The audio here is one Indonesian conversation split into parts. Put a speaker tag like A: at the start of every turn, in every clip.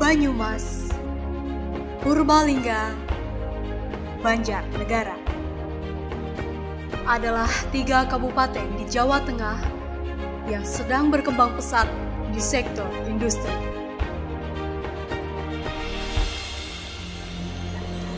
A: Banyumas, Purbalingga, Banjarnegara adalah 3 kabupaten di Jawa Tengah yang sedang berkembang pesat di sektor industri.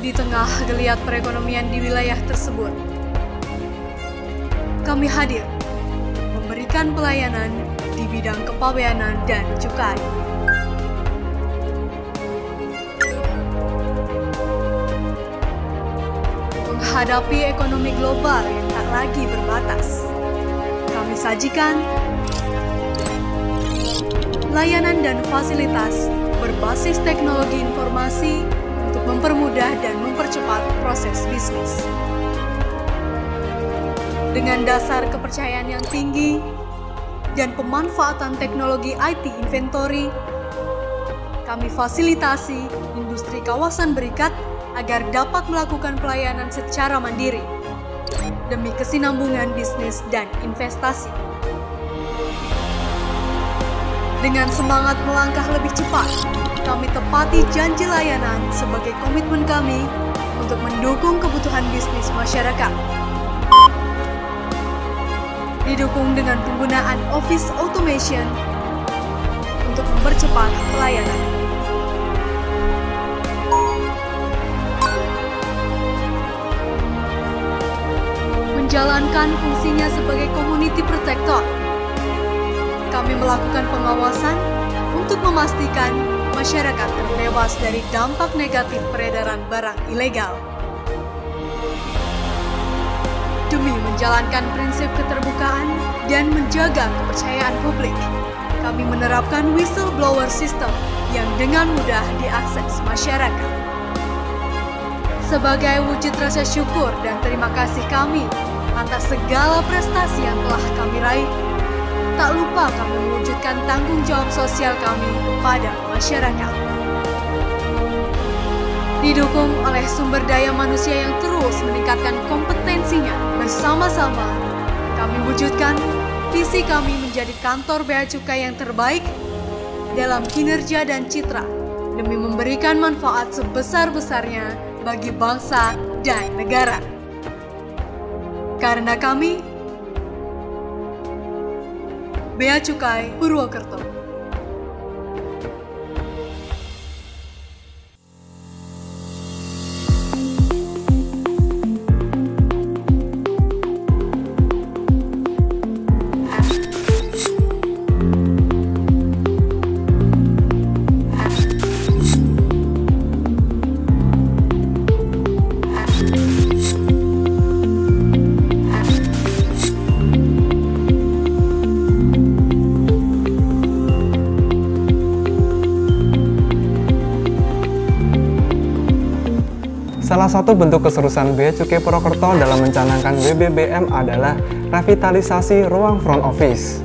A: Di tengah geliat perekonomian di wilayah tersebut, kami hadir memberikan pelayanan di bidang kepabeanan dan cukai. Menghadapi ekonomi global yang tak lagi berbatas, kami sajikan layanan dan fasilitas berbasis teknologi informasi untuk mempermudah dan mempercepat proses bisnis. Dengan dasar kepercayaan yang tinggi dan pemanfaatan teknologi IT inventory, kami fasilitasi industri kawasan berikat agar dapat melakukan pelayanan secara mandiri demi kesinambungan bisnis dan investasi. Dengan semangat melangkah lebih cepat, kami tepati janji layanan sebagai komitmen kami untuk mendukung kebutuhan bisnis masyarakat. Didukung dengan penggunaan office automation untuk mempercepat pelayanan. Menjalankan fungsinya sebagai community protector, kami melakukan pengawasan untuk memastikan masyarakat terbebas dari dampak negatif peredaran barang ilegal. Demi menjalankan prinsip keterbukaan dan menjaga kepercayaan publik, kami menerapkan whistleblower system yang dengan mudah diakses masyarakat. Sebagai wujud rasa syukur dan terima kasih kami atas segala prestasi yang telah kami raih, tak lupa kami mewujudkan tanggung jawab sosial kami kepada masyarakat. Didukung oleh sumber daya manusia yang terus meningkatkan kompetensinya, bersama-sama kami wujudkan visi kami menjadi kantor Bea Cukai yang terbaik dalam kinerja dan citra demi memberikan manfaat sebesar-besarnya bagi bangsa dan negara. Karena kami Bea Cukai Purwokerto.
B: Salah satu bentuk keseriusan Bea Cukai Purwokerto dalam mencanangkan WBBM adalah revitalisasi ruang front office.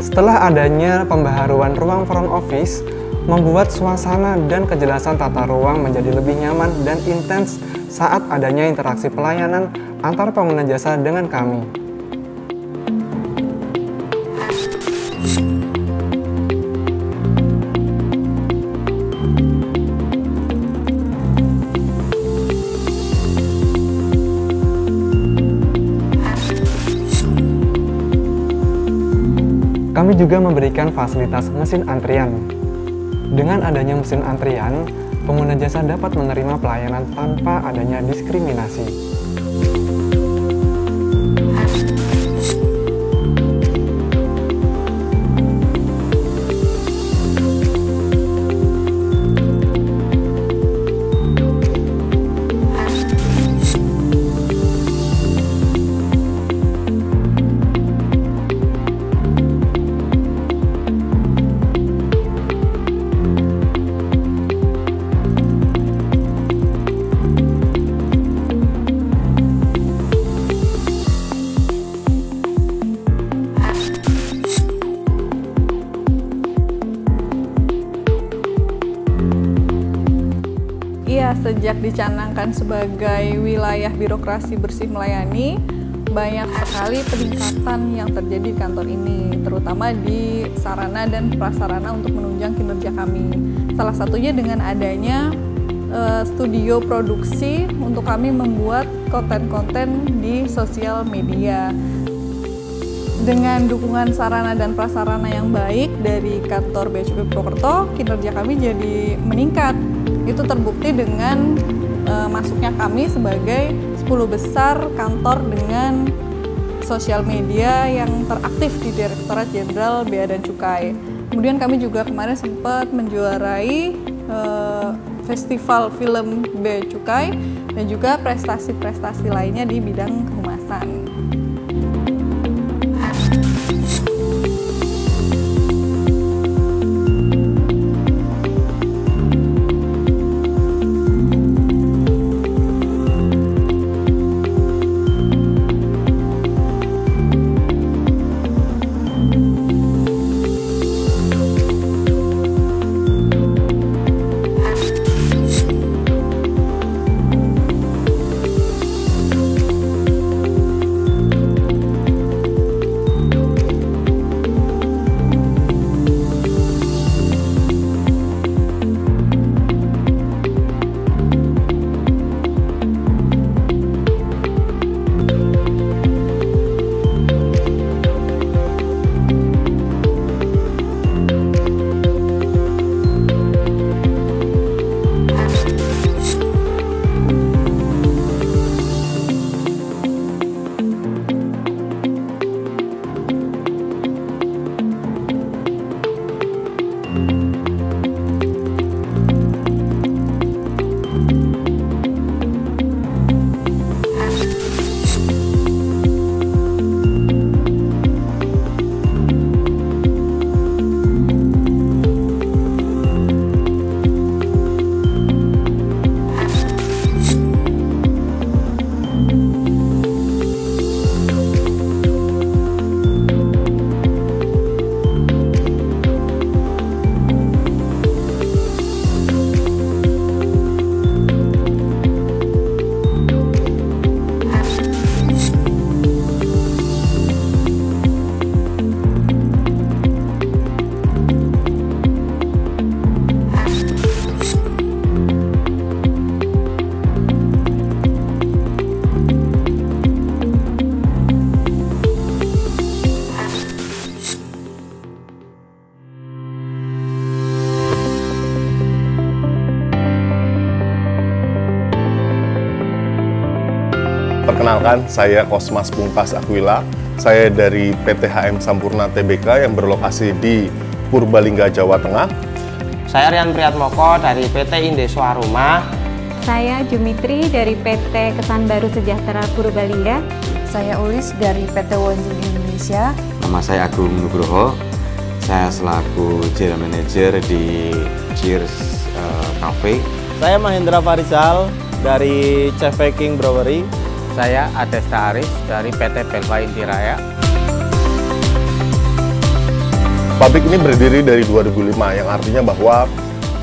B: Setelah adanya pembaharuan ruang front office, membuat suasana dan kejelasan tata ruang menjadi lebih nyaman dan intens saat adanya interaksi pelayanan antar pengguna jasa dengan kami. Kami juga memberikan fasilitas mesin antrian. Dengan adanya mesin antrian, pengguna jasa dapat menerima pelayanan tanpa adanya diskriminasi.
C: Sejak dicanangkan sebagai wilayah birokrasi bersih melayani, banyak sekali peningkatan yang terjadi di kantor ini, terutama di sarana dan prasarana untuk menunjang kinerja kami. Salah satunya dengan adanya studio produksi untuk kami membuat konten-konten di sosial media. Dengan dukungan sarana dan prasarana yang baik dari kantor Bea Cukai Purwokerto, kinerja kami jadi meningkat. Itu terbukti dengan masuknya kami sebagai 10 besar kantor dengan sosial media yang teraktif di Direktorat Jenderal Bea dan Cukai. Kemudian kami juga kemarin sempat menjuarai festival film Bea Cukai dan juga prestasi-prestasi lainnya di bidang kehumasan.
D: Perkenalkan, saya Kosmas Pungkas Aquila. Saya dari PT HM Sampurna Tbk yang berlokasi di Purbalingga, Jawa Tengah.
E: Saya Rian Priatmoko dari PT Indeso Aroma.
F: Saya Jumitri dari PT Kesan Baru Sejahtera Purbalingga.
G: Saya Ulis dari PT Wonjing Indonesia.
H: Nama saya Agung Nugroho. Saya selaku General Manager di Cheers Cafe.
I: Saya Mahendra Farizal dari Chef King Brewery.
J: Saya Adesta Aris dari PT Belva Intiraya.
D: Pabrik ini berdiri dari 2005, yang artinya bahwa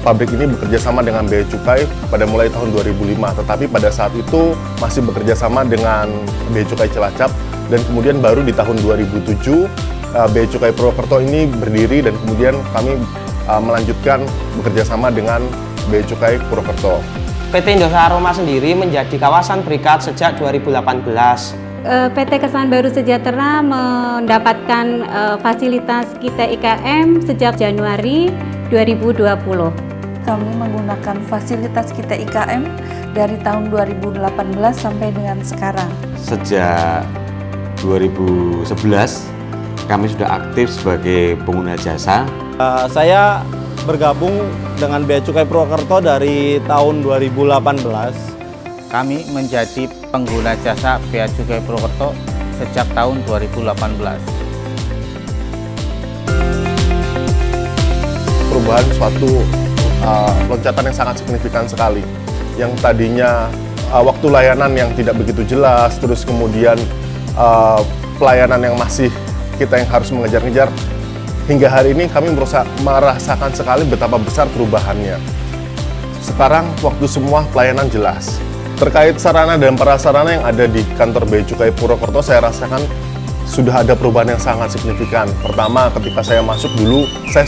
D: pabrik ini bekerja sama dengan Bea Cukai pada mulai tahun 2005, tetapi pada saat itu masih bekerja sama dengan Bea Cukai Cilacap, dan kemudian baru di tahun 2007 Bea Cukai Purwokerto ini berdiri, dan kemudian kami melanjutkan bekerja sama dengan Bea Cukai Purwokerto.
E: PT Indeso Aroma sendiri menjadi kawasan berikat sejak 2018.
F: PT Kesan Baru Sejahtera mendapatkan fasilitas Kita IKM sejak Januari 2020.
G: Kami menggunakan fasilitas Kita IKM dari tahun 2018 sampai dengan sekarang.
H: Sejak 2011 kami sudah aktif sebagai pengguna jasa.
I: Saya bergabung dengan Bea Cukai Purwokerto dari tahun 2018.
J: Kami menjadi pengguna jasa Bea Cukai Purwokerto sejak tahun 2018.
D: Perubahan suatu loncatan yang sangat signifikan sekali. Yang tadinya waktu layanan yang tidak begitu jelas, terus kemudian pelayanan yang masih kita yang harus mengejar-ngejar. Hingga hari ini kami merasakan sekali betapa besar perubahannya. Sekarang waktu semua pelayanan jelas. Terkait sarana dan prasarana yang ada di kantor Bea Cukai Purwokerto, saya rasakan sudah ada perubahan yang sangat signifikan. Pertama, ketika saya masuk dulu, saya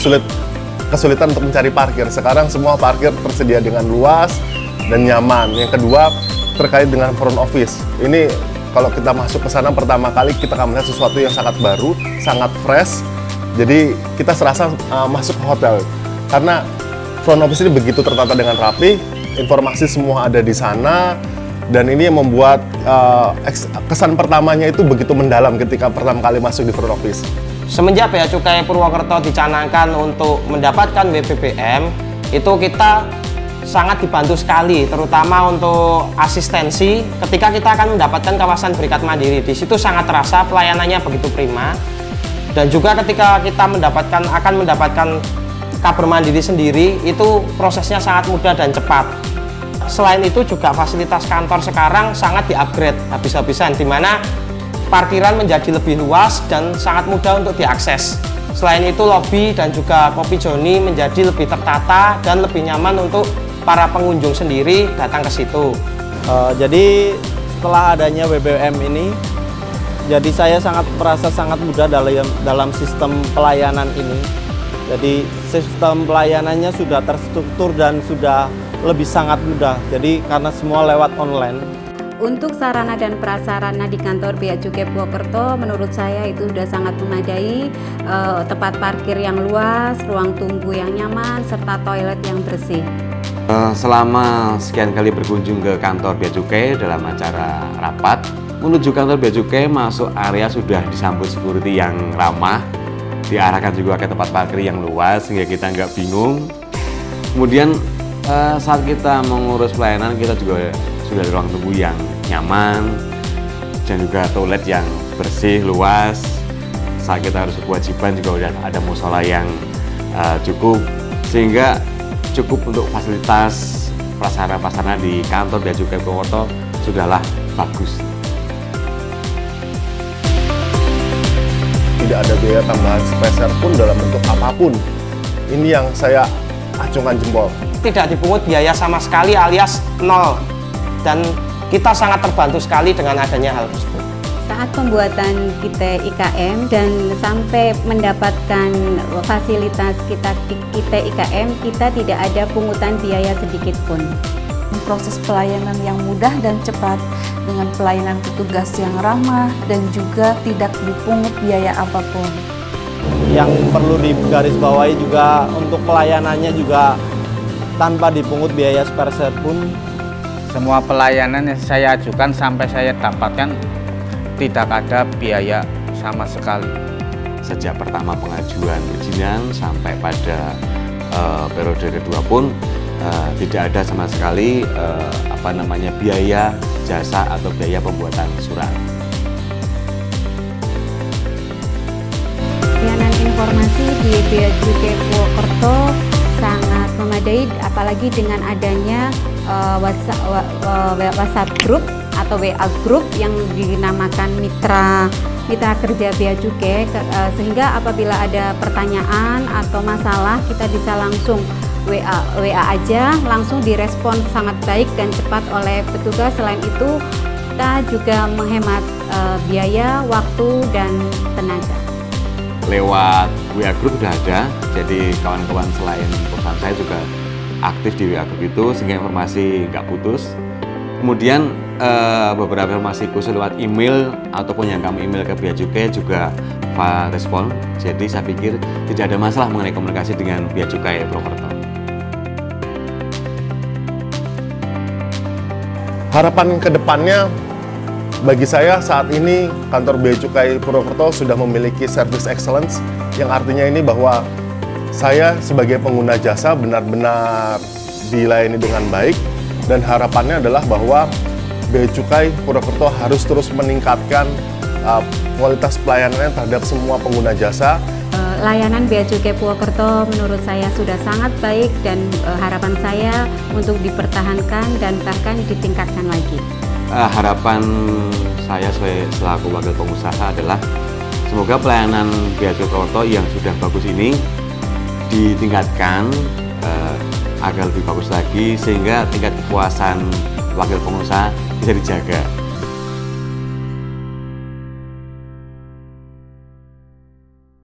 D: kesulitan untuk mencari parkir. Sekarang semua parkir tersedia dengan luas dan nyaman. Yang kedua, terkait dengan front office. Ini kalau kita masuk ke sana pertama kali, kita akan melihat sesuatu yang sangat baru, sangat fresh. Jadi kita serasa masuk ke hotel. Karena front office ini begitu tertata dengan rapi, informasi semua ada di sana, dan ini yang membuat kesan pertamanya itu begitu mendalam ketika pertama kali masuk di front office.
E: Semenjak Bea Cukai Purwokerto dicanangkan untuk mendapatkan WBBM, itu kita sangat dibantu sekali, terutama untuk asistensi ketika kita akan mendapatkan kawasan berikat mandiri. Di situ sangat terasa pelayanannya begitu prima, dan juga ketika kita akan mendapatkan kabar mandiri sendiri, itu prosesnya sangat mudah dan cepat. Selain itu juga fasilitas kantor sekarang sangat di-upgrade habis-habisan, di mana parkiran menjadi lebih luas dan sangat mudah untuk diakses. Selain itu lobi dan juga kopi Joni menjadi lebih tertata dan lebih nyaman untuk para pengunjung sendiri datang ke situ.
I: Jadi setelah adanya WBBM ini, jadi saya merasa sangat mudah dalam sistem pelayanan ini. Jadi sistem pelayanannya sudah terstruktur dan sudah lebih sangat mudah. Jadi karena semua lewat online.
F: Untuk sarana dan prasarana di kantor Bea Cukai Purwokerto, menurut saya itu sudah sangat memadai. Tempat parkir yang luas, ruang tunggu yang nyaman, serta toilet yang bersih.
H: Selama sekian kali berkunjung ke kantor Bea Cukai dalam acara rapat, menuju kantor Bea Cukai masuk area sudah disambut security yang ramah, diarahkan juga ke tempat parkir yang luas sehingga kita nggak bingung. Kemudian saat kita mengurus pelayanan, kita juga sudah ada ruang tunggu yang nyaman dan juga toilet yang bersih, luas. Saat kita harus kewajiban juga udah ada musola yang cukup, sehingga cukup untuk fasilitas prasarana di kantor Bea Cukai Purwokerto sudahlah bagus.
D: Tidak ada biaya tambahan sepeser pun dalam bentuk apapun. Ini yang saya acungkan jempol.
E: Tidak dipungut biaya sama sekali alias nol, dan kita sangat terbantu sekali dengan adanya hal tersebut.
F: Saat pembuatan kita IKM dan sampai mendapatkan fasilitas kita IKM, kita tidak ada pungutan biaya sedikit pun.
G: Proses pelayanan yang mudah dan cepat dengan pelayanan petugas yang ramah dan juga tidak dipungut biaya apapun.
I: Yang perlu digarisbawahi juga untuk pelayanannya juga tanpa dipungut biaya sepeser pun.
J: Semua pelayanan yang saya ajukan sampai saya dapatkan tidak ada biaya sama sekali.
H: Sejak pertama pengajuan perizinan sampai pada periode kedua pun tidak ada sama sekali biaya jasa atau biaya pembuatan surat.
F: Layanan informasi di Bea Cukai Purwokerto sangat memadai, apalagi dengan adanya WhatsApp Group atau WA Group yang dinamakan Mitra Kerja Bea Cukai, sehingga apabila ada pertanyaan atau masalah kita bisa langsung WA aja, langsung direspon sangat baik dan cepat oleh petugas. Selain itu kita juga menghemat biaya, waktu, dan tenaga.
H: Lewat WA Group sudah ada, jadi kawan-kawan selain perusahaan saya juga aktif di WA Group itu sehingga informasi nggak putus. Kemudian beberapa informasi khusus lewat email ataupun yang kami email ke Bea Cukai juga respon. Jadi saya pikir tidak ada masalah mengenai komunikasi dengan Bea Cukai Purwokerto.
D: Harapan ke depannya bagi saya saat ini kantor Bea Cukai Purwokerto sudah memiliki service excellence, yang artinya ini bahwa saya sebagai pengguna jasa benar-benar dilayani dengan baik, dan harapannya adalah bahwa Bea Cukai Purwokerto harus terus meningkatkan kualitas pelayanannya terhadap semua pengguna jasa.
F: Layanan Bea Cukai Purwokerto menurut saya sudah sangat baik, dan harapan saya untuk dipertahankan dan bahkan ditingkatkan lagi.
H: Harapan saya selaku wakil pengusaha adalah semoga pelayanan Bea Cukai Purwokerto yang sudah bagus ini ditingkatkan agar lebih bagus lagi, sehingga tingkat kepuasan wakil pengusaha bisa dijaga.